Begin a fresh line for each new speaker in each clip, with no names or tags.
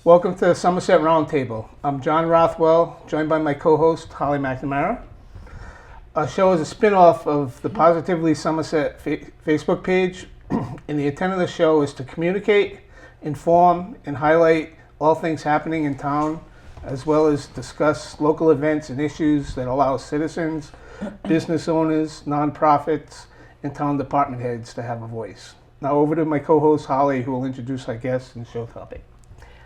Welcome to the Somerset Roundtable. I'm John Rothwell, joined by my co-host, Holly McNamara. Our show is a spin-off of the Positively Somerset Facebook page, and the intent of the show is to communicate, inform, and highlight all things happening in town, as well as discuss local events and issues that allow citizens, business owners, nonprofits, and town department heads to have a voice. Now over to my co-host, Holly, who will introduce our guests and show topic.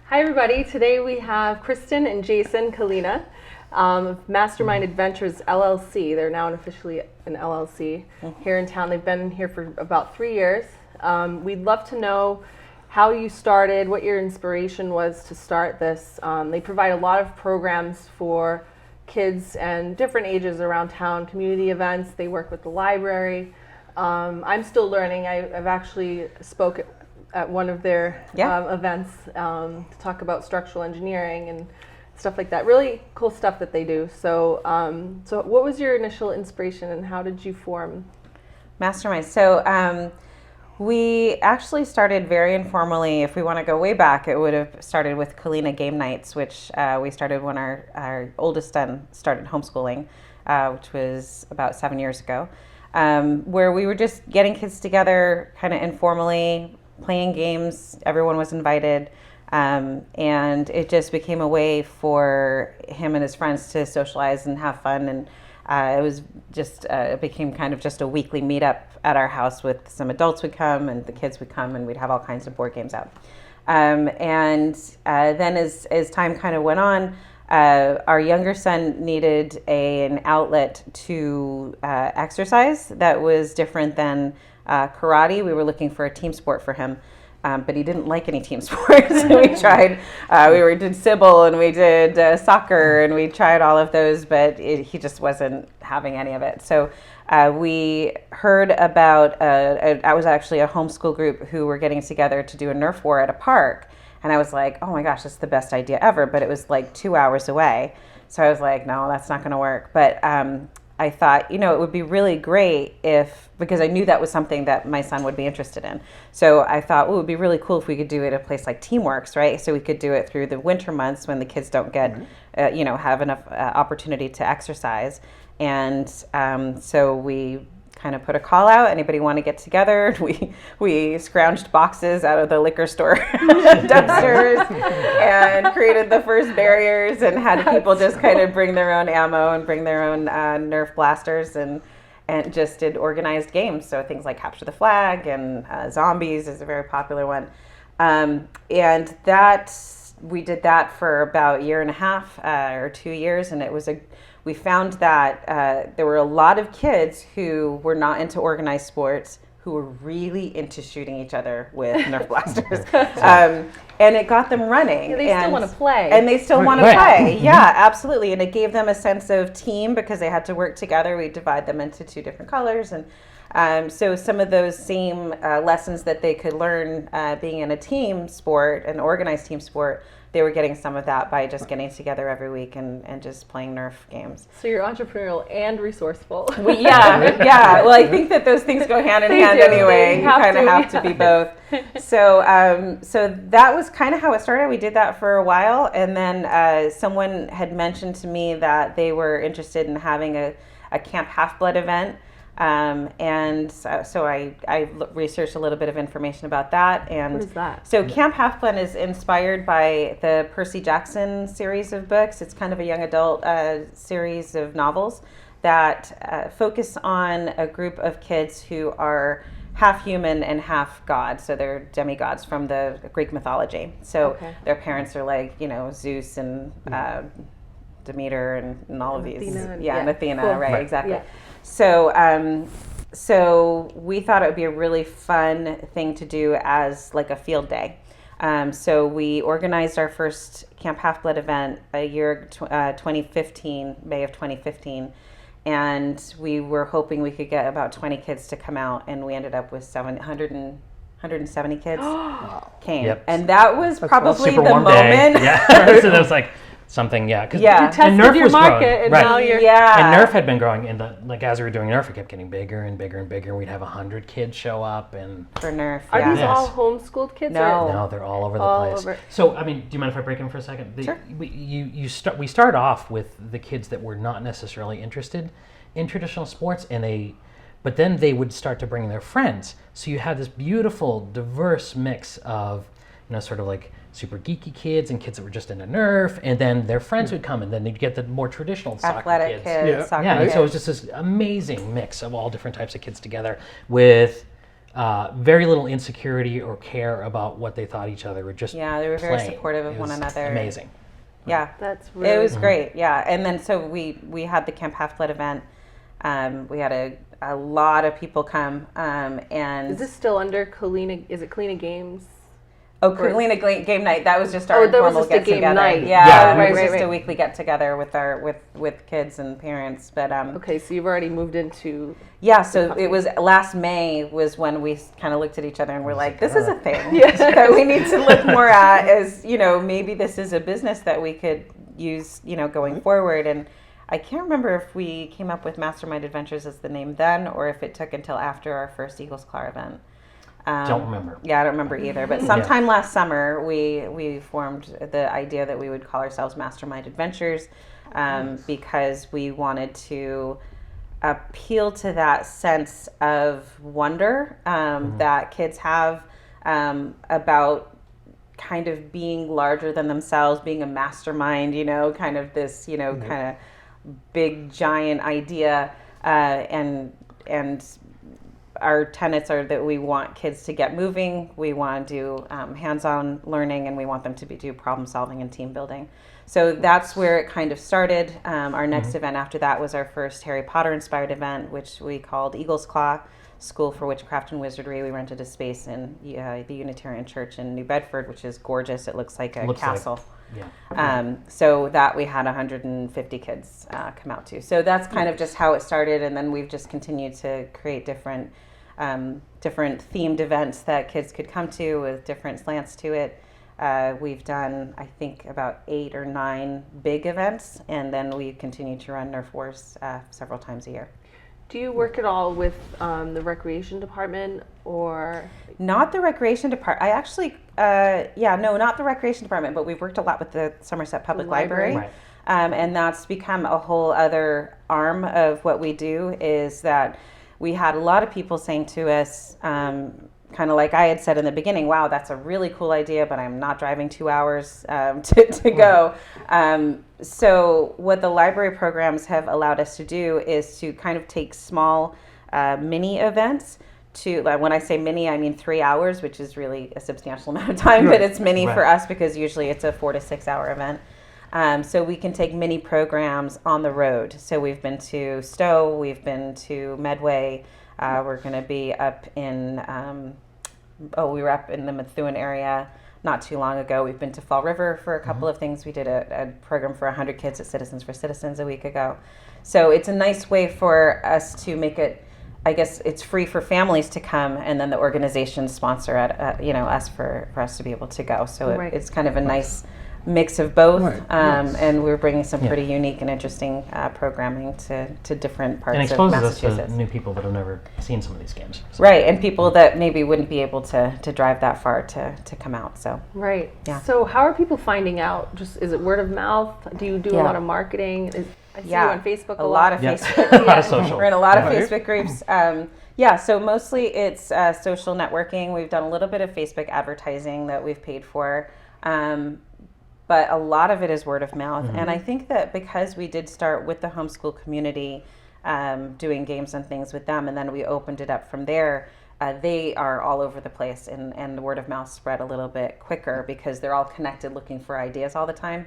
Hi everybody, today we have Krysten and Jason Callina of Mastermind Adventures LLC. They're now officially an LLC here in town. They've been here for about 3 years. We'd love to know how you started, what your inspiration was to start this. They provide a lot of programs for kids and different ages around town, community events. They work with the library. I'm still learning. I've actually spoken at one of their events to talk about structural engineering and stuff like that. Really cool stuff that they do. So, so what was your initial inspiration and how did you form
Mastermind? So we actually started very informally. If we want to go way back, it would have started with Callina game nights, which we started when our oldest son started homeschooling, which was about 7 years ago, where we were just getting kids together kind of informally, playing games. Everyone was invited, and it just became a way for him and his friends to socialize and have fun. And it was just it became kind of just a weekly meetup at our house with some adults would come and the kids would come, and we'd have all kinds of board games out. And then as time kind of went on, our younger son needed an outlet to exercise that was different than karate. We were looking for a team sport for him, but he didn't like any team sports. So we tried, did Sybil and we did soccer and we tried all of those, but he just wasn't having any of it. So we heard about, I was actually a homeschool group who were getting together to do a Nerf war at a park. And I was like, oh my gosh, that's the best idea ever. But it was like 2 hours away. So I was like, no, that's not going to work. But I thought, it would be really great because I knew that was something that my son would be interested in. So I thought, it would be really cool if we could do it at a place like Teamworks, right? So we could do it through the winter months when the kids don't get, have enough opportunity to exercise. And so we kind of put a call out. Anybody want to get together? We scrounged boxes out of the liquor store dumpsters and created the first barriers and had people just kind of bring their own ammo and bring their own Nerf blasters and just did organized games. So things like Capture the Flag and Zombies is a very popular one. And we did that for about a year and a half or 2 years, and we found that there were a lot of kids who were not into organized sports who were really into shooting each other with Nerf blasters. And it got them running.
Yeah, they still want to play.
And they still want to play. Yeah, absolutely. And it gave them a sense of team because they had to work together. We divide them into 2 different colors. And so some of those same lessons that they could learn being in a team sport, an organized team sport, they were getting some of that by just getting together every week and just playing Nerf games.
So you're entrepreneurial and resourceful.
Yeah. Well, I think that those things go hand in hand anyway. You kind of have to be both. So that was kind of how it started. We did that for a while, and then someone had mentioned to me that they were interested in having a Camp HalfBlood event. And so I researched a little bit of information about that. And
what is that?
So Camp HalfBlood is inspired by the Percy Jackson series of books. It's kind of a young adult series of novels that focus on a group of kids who are half human and half god. So they're demigods from the Greek mythology. So their parents are like, Zeus and Demeter and all of these. And Athena, cool. Right, exactly. Yeah. So we thought it would be a really fun thing to do as like a field day. So we organized our first Camp HalfBlood event 2015, May of 2015. And we were hoping we could get about 20 kids to come out, and we ended up with 170 kids came.
Yep.
And that was probably
Super
the
warm
moment.
day. Yeah. So that was like something, yeah.
Yeah.
You tested
and Nerf
your
was
market,
growing,
and
right.
now you're...
Yeah.
And Nerf had been growing, and as we were doing Nerf, it kept getting bigger and bigger and bigger. We'd have 100 kids show up, and
For Nerf,
Are
yeah.
these
Yes.
all homeschooled kids?
No.
no, they're all over the
All
place.
over.
So, I mean, do you mind if I break in for a second?
Sure.
We start off with the kids that were not necessarily interested in traditional sports, but then they would start to bring their friends. So you have this beautiful, diverse mix of, sort of like super geeky kids and kids that were just into Nerf, and then their friends would come, and then they'd get the more traditional
Athletic
soccer kids.
kids, soccer
Yeah, and
kids.
so it was just this amazing mix of all different types of kids together with very little insecurity or care about what they thought each other were just
Yeah, they were very
playing.
supportive of
It
one
was
another.
Amazing.
Yeah.
That's really...
It was great, yeah. And then so we had the Camp HalfBlood event. We had a lot of people come, and
Is this still under Callina? Is it Callina Games?
Callina Game Night. That was just our
that was
informal
just a
get
game
together.
night.
Yeah,
Yeah,
it
right,
was
right,
just a
right.
weekly get together with kids and parents. But
Okay, so you've already moved into...
yeah, so
coffee.
it was last May was when we kind of looked at each other and we're like, this is a thing
Yeah.
that we need to look more at as, maybe this is a business that we could use, going forward. And I can't remember if we came up with Mastermind Adventures as the name then, or if it took until after our first Eagles Claw event.
Don't remember.
Yeah, I don't remember either. But sometime last summer, we formed the idea that we would call ourselves Mastermind Adventures, because we wanted to appeal to that sense of wonder that kids have about kind of being larger than themselves, being a mastermind, kind of this, kind of big giant idea, and our tenets are that we want kids to get moving, we want to do hands-on learning, and we want them to do problem solving and team building. So that's where it kind of started. Our next event after that was our first Harry Potter inspired event, which we called Eagles Claw School for Witchcraft and Wizardry. We rented a space in the Unitarian Church in New Bedford, which is gorgeous. It looks like a castle.
Yeah.
So that we had 150 kids come out to. So that's kind of just how it started, and then we've just continued to create different themed events that kids could come to with different slants to it. We've done, I think, about 8 or 9 big events, and then we continue to run Nerf Wars several times a year.
Do you work at all with the recreation department or?
Not the recreation department. I actually, not the recreation department, but we've worked a lot with the Somerset Public Library.
Right.
And that's become a whole other arm of what we do, is that we had a lot of people saying to us, kind of like I had said in the beginning, wow, that's a really cool idea, but I'm not driving 2 hours to go. So what the library programs have allowed us to do is to kind of take small mini events to, when I say mini, I mean 3 hours, which is really a substantial amount of time, but it's mini for us because usually it's a 4 to 6 hour event. So we can take mini programs on the road. So we've been to Stowe, we've been to Medway, we're going to be up in, we were up in the Methuen area not too long ago. We've been to Fall River for a couple of things. We did a program for 100 kids at Citizens for Citizens a week ago. So it's a nice way for us to make it, I guess it's free for families to come, and then the organizations sponsor us for us to be able to go. So it's kind of a nice mix of both, and we're bringing some pretty unique and interesting programming to different parts
And
of
exposes us
Massachusetts.
to new people that have never seen some of these games. So.
Right, and people that maybe wouldn't be able to drive that far to come out. So
Right.
Yeah.
So how are people finding out? Just is it word of mouth? Do you do a lot of marketing? I see you on Facebook
a lot of
Yeah.
Facebook.
A lot of social.
We're in a lot of Facebook groups. So mostly it's social networking. We've done a little bit of Facebook advertising that we've paid for. But a lot of it is word of mouth. And I think that because we did start with the homeschool community, doing games and things with them, and then we opened it up from there, they are all over the place, and the word of mouth spread a little bit quicker because they're all connected looking for ideas all the time.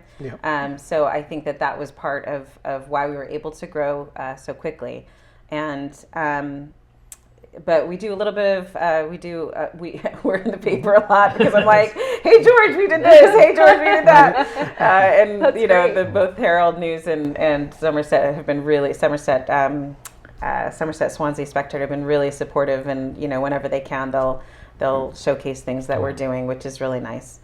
So I think that was part of why we were able to grow so quickly. And but we do a little bit of we're in the paper a lot because I'm like, hey George, we did this. Hey George, we did that. And
That's great.
both Herald News and Somerset have been really Somerset Swansea Spectator have been really supportive, and whenever they can, they'll showcase things that we're doing, which is really nice.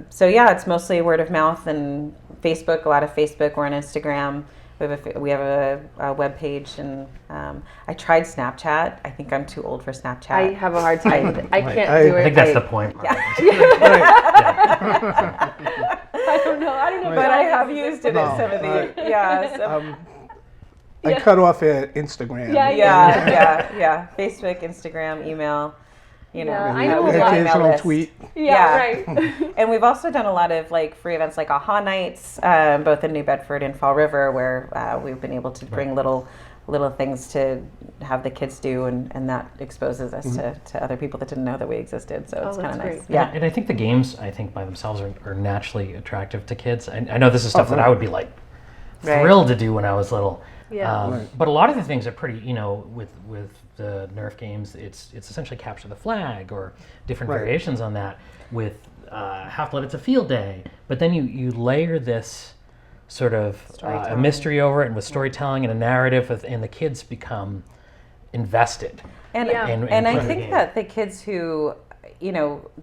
So yeah, it's mostly word of mouth and Facebook. A lot of Facebook. We're on Instagram. We have a web page, and I tried Snapchat. I think I'm too old for Snapchat.
I have a hard time. I can't
I-
do it.
I think that's the point.
I don't know.
But I have used it in
No,
some of the
I cut off at Instagram.
yeah. Facebook, Instagram, email.
I know
we
a
have
lot.
an email
Occasional
list.
tweet.
Yeah, right.
And we've also done a lot of free events like AHA nights, both in New Bedford and Fall River, where we've been able to bring little things to have the kids do, and that exposes us to other people that didn't know that we existed. So it's kind of
that's
nice.
great.
Yeah.
And I think the games, by themselves are naturally attractive to kids. I know this is stuff that I would be
Right.
thrilled to do when I was little.
Yeah.
Right.
But a lot of the things are pretty, with the Nerf games, it's essentially capture the flag or different
Right.
variations on that. With HalfBlood, it's a field day. But then you layer this sort of a
Storytelling.
mystery over it, and with storytelling and a narrative, and the kids become invested.
And
Yeah.
and I
play the
think
game.
that the kids who,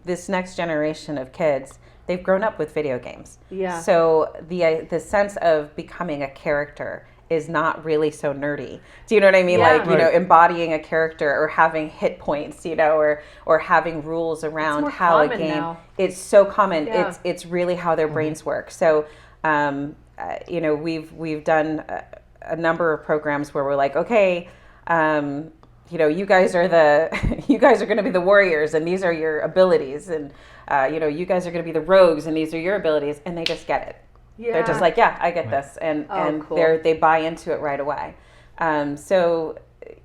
this next generation of kids, they've grown up with video games.
Yeah.
So the sense of becoming a character is not really so nerdy. Do you know what I mean?
Yeah.
Like, embodying a character or having hit points, or having rules around
more
how a
common
game.
now.
It's so common.
Yeah.
It's really how their brains work. So, we've done a number of programs where we're like, okay, you guys are going to be the warriors, and these are your abilities, and you guys are going to be the rogues, and these are your abilities, and they just get it.
Yeah.
They're just like, yeah, I get this, and
Cool.
they buy into it right away. So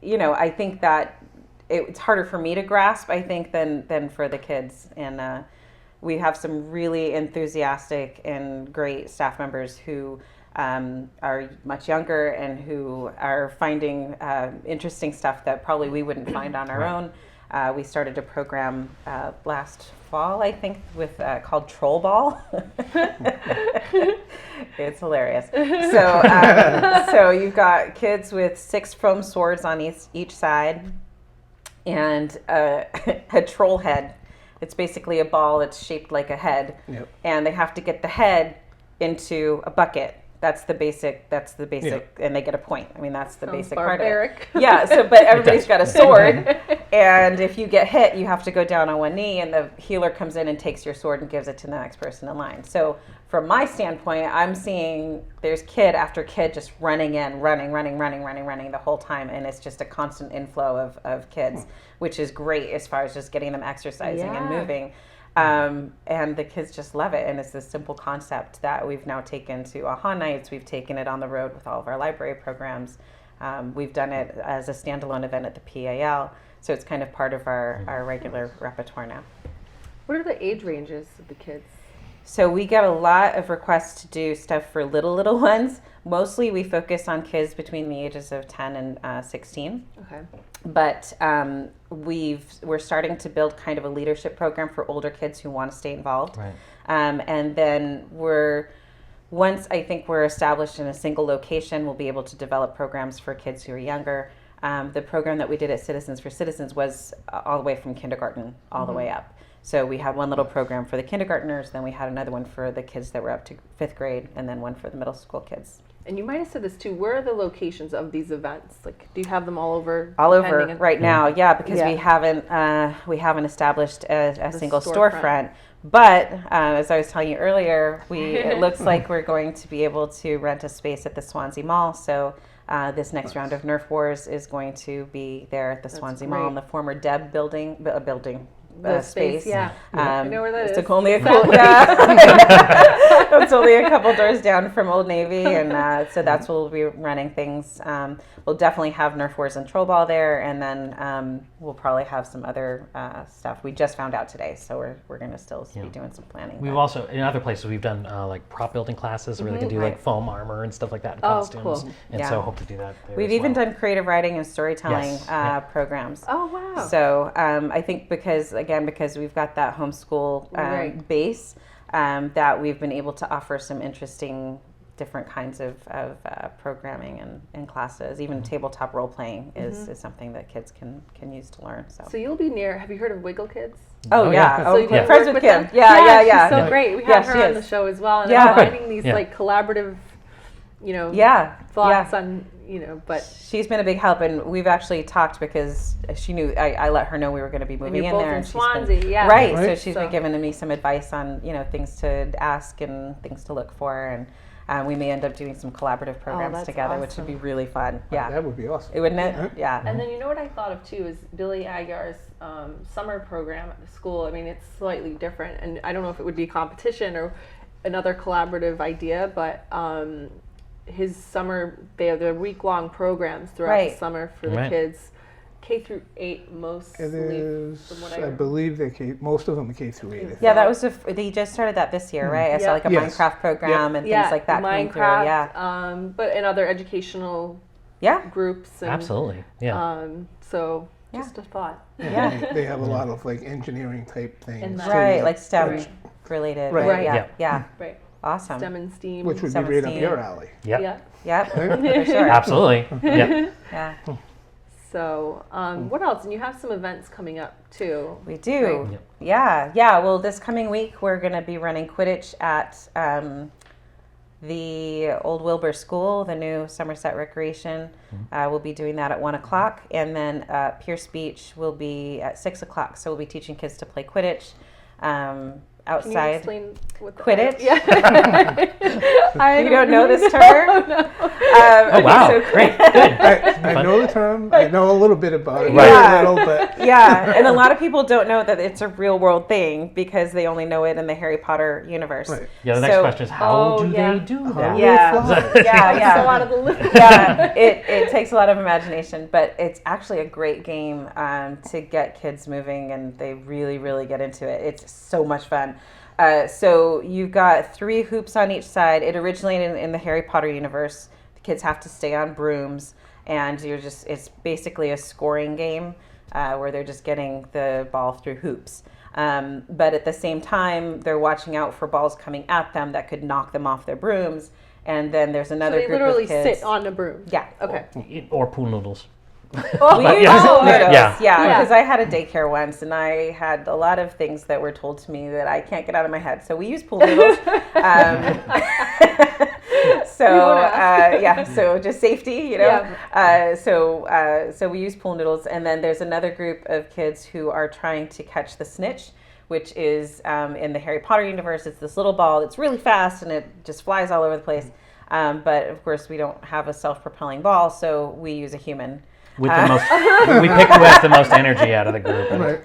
I think that it's harder for me to grasp, I think, than for the kids, and we have some really enthusiastic and great staff members who are much younger and who are finding interesting stuff that probably we wouldn't find on our own. We started a program last fall, I think, with called Troll Ball. It's hilarious. So you've got kids with 6 foam swords on each side, and a troll head. It's basically a ball that's shaped like a head,
Yep.
and they have to get the head into a bucket. That's the basic, and they get a point. I mean, that's the
Sounds
basic part of
barbaric.
it. Yeah, but everybody's got a sword, and if you get hit, you have to go down on one knee, and the healer comes in and takes your sword and gives it to the next person in line. So from my standpoint, I'm seeing there's kid after kid just running the whole time, and it's just a constant inflow of kids, which is great as far as just getting them exercising and
Yeah.
moving. And the kids just love it. And it's this simple concept that we've now taken to AHA nights. We've taken it on the road with all of our library programs. We've done it as a standalone event at the PAL. So it's kind of part of our regular repertoire now.
What are the age ranges of the kids?
So we get a lot of requests to do stuff for little ones. Mostly we focus on kids between the ages of 10 and 16.
Okay.
But we're starting to build kind of a leadership program for older kids who want to stay involved.
Right.
And then once I think we're established in a single location, we'll be able to develop programs for kids who are younger. The program that we did at Citizens for Citizens was all the way from kindergarten all the way up. So we had one little program for the kindergartners, then we had another one for the kids that were up to 5th grade, and then one for the middle school kids.
And you might have said this too. Where are the locations of these events? Like, do you have them all over?
All over
depending on-
right now, yeah, because
Yeah.
we haven't established a single
storefront.
storefront. But as I was telling you earlier, it looks like we're going to be able to rent a space at the Swansea Mall. So this next round of Nerf Wars is going to be there at the Swansea Mall in
great.
the former Deb building.
The
space.
Yeah. I know where that is.
It's only a it's only a couple doors down from Old Navy, and so that's where we'll be running things. We'll definitely have Nerf Wars and Troll Ball there, and then we'll probably have some other stuff. We just found out today, so we're going to still be doing some planning.
We've also, in other places, we've done like prop building classes where they can do like foam armor and stuff like that, and costumes.
Cool.
And so hope to do that there
We've
as
even
well.
done creative writing and storytelling programs.
Oh, wow.
So I think because we've got that homeschool base, that we've been able to offer some interesting different kinds of programming and classes. Even tabletop role playing is something that kids can use to learn. So
you'll be near, have you heard of Wiggle Kids?
Oh yeah.
So you
friends
work
with
them?
Kim. Yeah.
She's so great. We had her on the show as well. And I'm finding these like collaborative, thoughts on, but
she's been a big help, and we've actually talked because she knew I let her know we were going to be moving in there,
and
she's
Swansea,
been, right. So she's been giving me some advice on things to ask and things to look for, and we may end up doing some collaborative programs together, which would be really fun. Yeah,
that would be awesome.
It wouldn't it? Yeah.
And then what I thought of too is Billy Agar's summer program at the school. I mean, it's slightly different, and I don't know if it would be a competition or another collaborative idea, but his summer, they have their week-long programs throughout the summer for the kids, K through 8 mostly.
It is, I believe most of them are K through 8.
Yeah, that was they just started that this year, right? I saw like a Minecraft program and things like that coming through. Yeah,
but in other educational groups. And,
absolutely. Yeah.
So just a thought.
Yeah, they have a lot of like engineering type things,
right? Like STEM related.
Right.
Yeah.
Right.
Awesome.
STEM and STEAM.
Which would be right up your alley.
Yep.
For sure.
Absolutely.
Yeah.
So, what else? And you have some events coming up too.
We do. Right. Yeah. Well, this coming week we're going to be running Quidditch at the Old Wilbur School, the new Somerset Recreation. We'll be doing that at 1:00, and then Pierce Beach will be at 6:00. So we'll be teaching kids to play Quidditch. Outside.
Can you explain what
Quidditch?
Yeah.
You don't know this term?
No.
Oh wow! So great. Good.
I know the term. I know a little bit about it.
Right.
A little, but
and a lot of people don't know that it's a real world thing because they only know it in the Harry Potter universe.
Right. Yeah. The next question is how do they do that?
Yeah.
A lot of the
it takes a lot of imagination, but it's actually a great game to get kids moving, and they really, really get into it. It's so much fun. So you've got 3 hoops on each side. It originated in the Harry Potter universe. The kids have to stay on brooms, and it's basically a scoring game where they're just getting the ball through hoops. But at the same time, they're watching out for balls coming at them that could knock them off their brooms. And then there's another group of kids.
So they literally sit on a broom?
Yeah.
Okay.
Or pool noodles.
We use pool noodles, because I had a daycare once, and I had a lot of things that were told to me that I can't get out of my head. So we use pool noodles. So just safety, So we use pool noodles, and then there's another group of kids who are trying to catch the snitch, which is in the Harry Potter universe. It's this little ball that's really fast, and it just flies all over the place. But of course, we don't have a self-propelling ball, so we use a human.
With the most, we pick who has the most energy out of the group. And they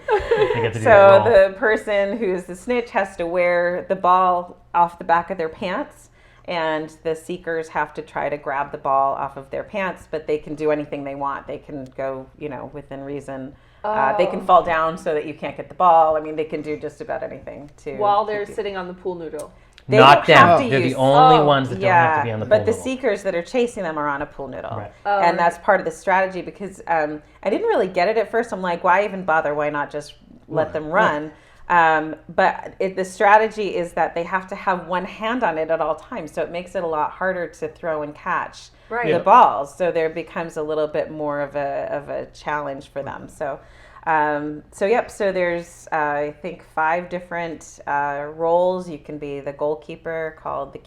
get to do that role.
The person who's the snitch has to wear the ball off the back of their pants, and the seekers have to try to grab the ball off of their pants, but they can do anything they want. They can go, within reason. They can fall down so that you can't get the ball. I mean, they can do just about anything
while they're sitting on the pool noodle.
They
Not
don't have
them.
to
They're
use,
the only ones that don't have to be on the pool
But the
noodle.
seekers that are chasing them are on a pool noodle.
Right.
And that's part of the strategy because I didn't really get it at first. I'm like, why even bother? Why not just let them run? But the strategy is that they have to have one hand on it at all times. So it makes it a lot harder to throw and catch the balls. So there becomes a little bit more of a challenge for them. So there's I think 5 different roles. You can be the goalkeeper, called the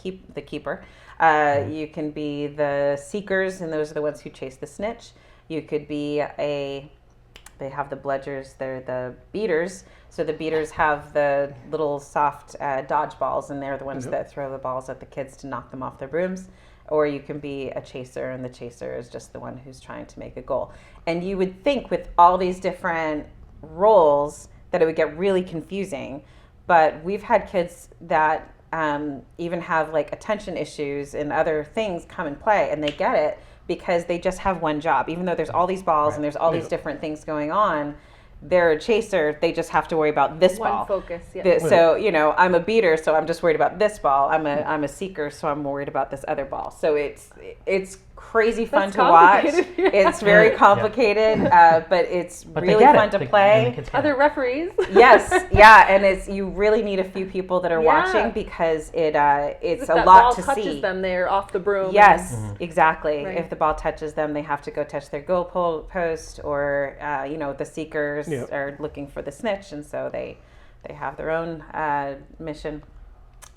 keeper. You can be the seekers, and those are the ones who chase the snitch. You could be they have the bludgers, they're the beaters. So the beaters have the little soft dodge balls, and they're the ones that throw the balls at the kids to knock them off their brooms. Or you can be a chaser, and the chaser is just the one who's trying to make a goal. And you would think with all these different roles that it would get really confusing. But we've had kids that even have like attention issues and other things come and play, and they get it because they just have one job. Even though there's all these balls and there's all these different things going on, they're a chaser. They just have to worry about this ball.
One focus, yeah.
So, you know, I'm a beater, so I'm just worried about this ball. I'm a seeker, so I'm worried about this other ball. So it's crazy fun to watch. It's very complicated, but it's really fun to play.
Other referees.
Yes, yeah, and you really need a few people that are watching because it's a lot to see. If that ball touches
them, they're off the broom.
Yes, exactly. Right. If the ball touches them, they have to go touch their goal post, or you know, the seekers are looking for the snitch, and so they have their own mission.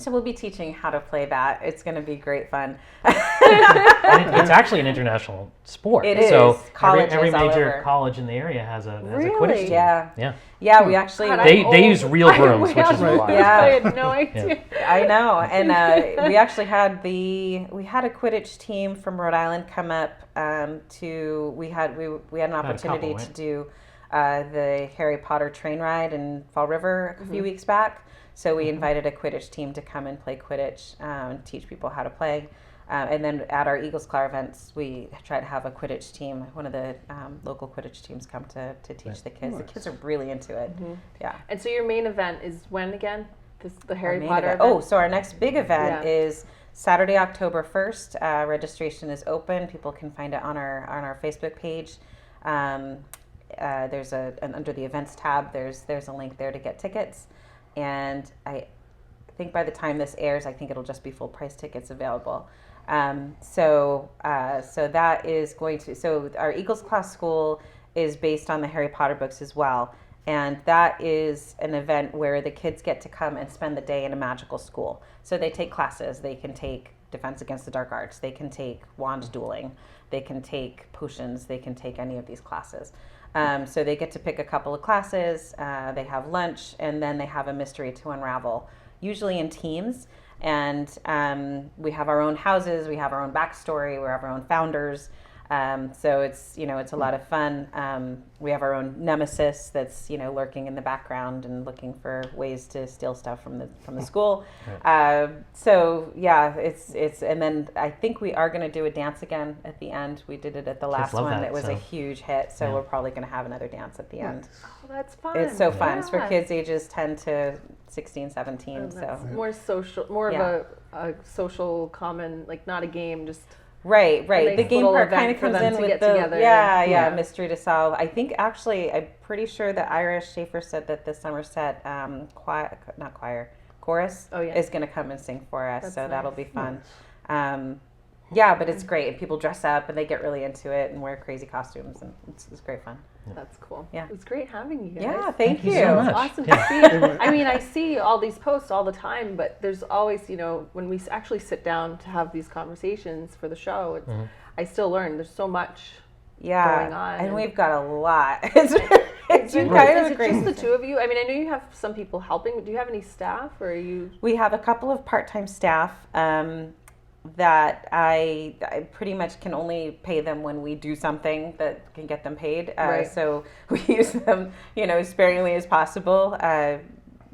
So we'll be teaching how to play that. It's going to be great fun.
It's actually an international sport.
It is.
So
Colleges
every major
all over.
college in the area has a Quidditch team.
Yeah. We actually
they use real brooms, which is wild.
Yeah.
I had no idea.
I know, and we actually had a Quidditch team from Rhode Island come up we had an opportunity to do the Harry Potter train ride in Fall River a few weeks back. So we invited a Quidditch team to come and play Quidditch and teach people how to play. And then at our Eagles Claw events, we try to have a Quidditch team, one of the local Quidditch teams come to teach the kids. Nice. The kids are really into it. Yeah.
And so your main event is when again? The Harry Potter event?
Oh, so our next big event is Saturday, October 1st. Registration is open. People can find it on our Facebook page. There's under the events tab, there's a link there to get tickets. And I think by the time this airs, I think it'll just be full price tickets available. So that is going to, so our Eagles Class School is based on the Harry Potter books as well. And that is an event where the kids get to come and spend the day in a magical school. So they take classes. They can take Defense Against the Dark Arts. They can take wand dueling. They can take potions. They can take any of these classes. So they get to pick a couple of classes, they have lunch, and then they have a mystery to unravel, usually in teams. And we have our own houses, we have our own backstory, we have our own founders. So it's a lot of fun. We have our own nemesis that's lurking in the background and looking for ways to steal stuff from the school. So yeah, it's and then I think we are going to do a dance again at the end. We did it at the last one. It was a huge hit, so we're probably going to have another dance at the end.
Oh, that's fun.
It's so fun. It's for kids ages 10 to 16, 17. So
more social, more of a social common, like not a game, just.
Right. The game part kind of comes in with the
together.
mystery to solve. I think actually, I'm pretty sure that Irish Schaefer said that the Somerset chorus is going to come and sing for us. So that'll be fun. But it's great. And people dress up and they get really into it and wear crazy costumes, and it's great fun.
That's cool.
Yeah,
it was great having you guys.
Yeah, thank you.
So much.
It's awesome to see. I mean, I see all these posts all the time, but there's always, when we actually sit down to have these conversations for the show, I still learn. There's so much going on,
and we've got a lot. It's been kind of crazy.
Is it just the two of you? I mean, I know you have some people helping, but do you have any staff, or are you?
We have a couple of part-time staff. That I pretty much can only pay them when we do something that can get them paid. So we use them, sparingly as possible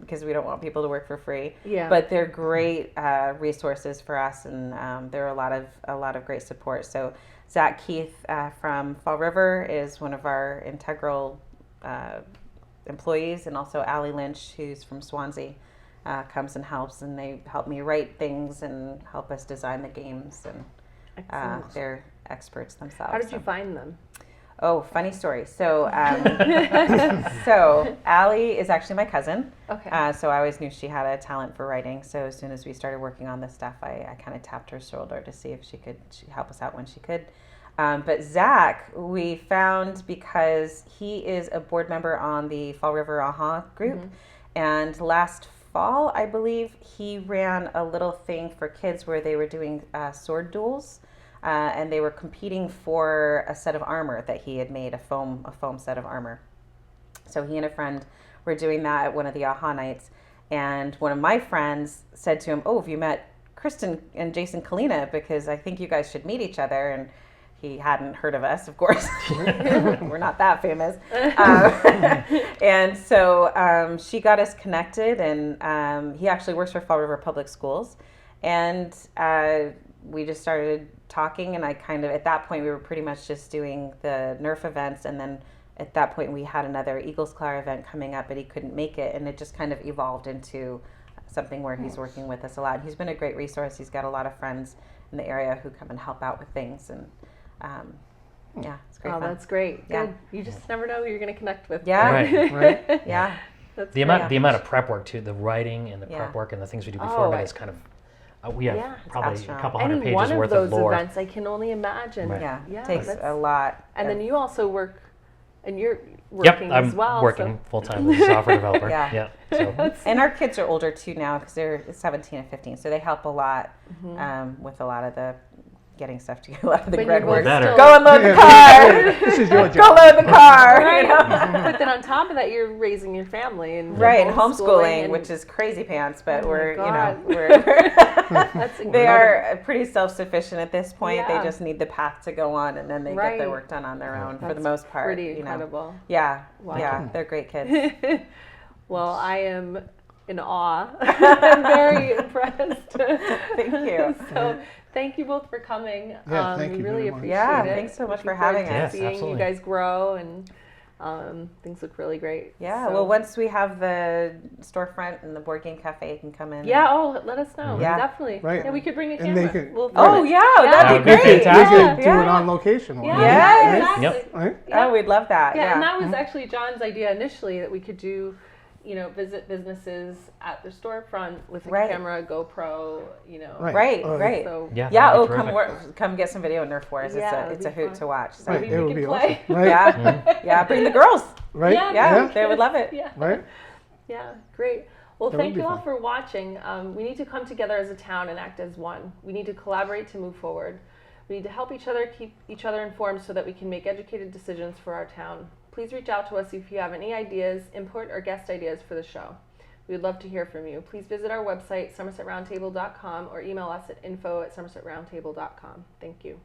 because we don't want people to work for free. Yeah. But they're great resources for us, and they're a lot of great support. So Zach Keith from Fall River is one of our integral employees, and also Allie Lynch, who's from Swansea. Comes and helps, and they help me write things and help us design the games, and they're experts themselves.
How did you find them?
Oh, funny story. So, so Allie is actually my cousin. Okay. So I always knew she had a talent for writing. So as soon as we started working on this stuff, I kind of tapped her shoulder to see if she could help us out when she could. But Zach, we found because he is a board member on the Fall River AHA group, and last fall, I believe, he ran a little thing for kids where they were doing sword duels, and they were competing for a set of armor that he had made, a foam set of armor. So he and a friend were doing that at one of the AHA nights, and one of my friends said to him, "Oh, have you met Krysten and Jason Callina? Because I think you guys should meet each other." And he hadn't heard of us, of course. We're not that famous. And so she got us connected, and he actually works for Fall River Public Schools. And we just started talking, and I kind of, at that point, we were pretty much just doing the Nerf events, and then at that point we had another Eagles Claw event coming up, but he couldn't make it, and it just kind of evolved into something where he's working with us a lot. He's been a great resource. He's got a lot of friends in the area who come and help out with things, and yeah, it's great.
Oh,
fun.
that's great.
Yeah.
Good. You just never know who you're going to connect with.
Yeah.
Right.
Yeah.
That's
The
great.
amount of prep work too, the writing and the
Yeah.
prep work and the things we do before bed is kind of we have
Yeah.
probably a
astronomical.
couple hundred
Any
pages
one of
worth
those
of lore.
events, I can only imagine.
Right.
Yeah,
Yeah,
takes
that's-
a lot.
And then you also work, and you're
Yep,
working
I'm
as well.
working full time as a software developer.
Yeah.
So
And our kids are older too now because they're 17 and 15, so they help a lot with a lot of the getting stuff together, a lot of the
But
grunt
you
work.
will still-
Go and load the car.
This is your
Go
job.
load the car.
Right.
You know?
But then on top of that, you're raising your family and
Right, and
homeschooling,
homeschooling,
and
which is crazy pants, but
Oh my
we're,
God.
we're
that's
they
incredible.
are pretty self-sufficient at this point.
Yeah.
They just need the path to go on, and then they get their
Right.
work done on their own for
That's
the most part.
pretty
you know.
incredible.
Yeah,
Wow.
yeah, they're great kids.
Well, I am in awe. I'm very impressed.
Thank you.
So, thank you both for coming.
Yeah, thank
we
you
really
very much.
appreciate
Yeah,
it.
thanks so much
Looking
for having
forward to
us.
Yes,
seeing
absolutely.
you guys grow, and things look really great.
Yeah,
So-
well, once we have the storefront and the board game cafe, you can come in.
Yeah. Oh, let us know.
Yeah.
Definitely.
Right.
Yeah, we could bring a
And
camera.
they could-
We'll
Oh,
film it.
yeah,
Yeah.
that'd
That
be
would be
great.
fantastic.
We
Yeah.
could do it on location.
Yeah.
Yes.
Exactly.
Yep.
Right?
Yeah.
Oh, we'd love that.
Yeah,
Yeah.
and that was actually John's idea initially, that we could do, visit businesses at their storefront with a
Right.
camera, GoPro,
Right.
Right,
Oh,
right.
So
yeah,
Yeah,
that'd be
come
terrific.
come get some video Nerf wars.
Yeah,
It's
that'd
a
be
hoot
fun.
to watch. So.
Right.
maybe
It
we
would
can
be
play.
awesome. Right.
Yeah, yeah. Bring the girls.
Right.
Yeah.
Yeah, they would love it.
Yeah.
Right.
Yeah, great. Well,
That would
thank
be
you all
fun.
for watching. We need to come together as a town and act as one. We need to collaborate to move forward. We need to help each other, keep each other informed so that we can make educated decisions for our town. Please reach out to us if you have any ideas, input, or guest ideas for the show. We would love to hear from you. Please visit our website, somersetroundtable.com, or email us at info@somersetroundtable.com. Thank you.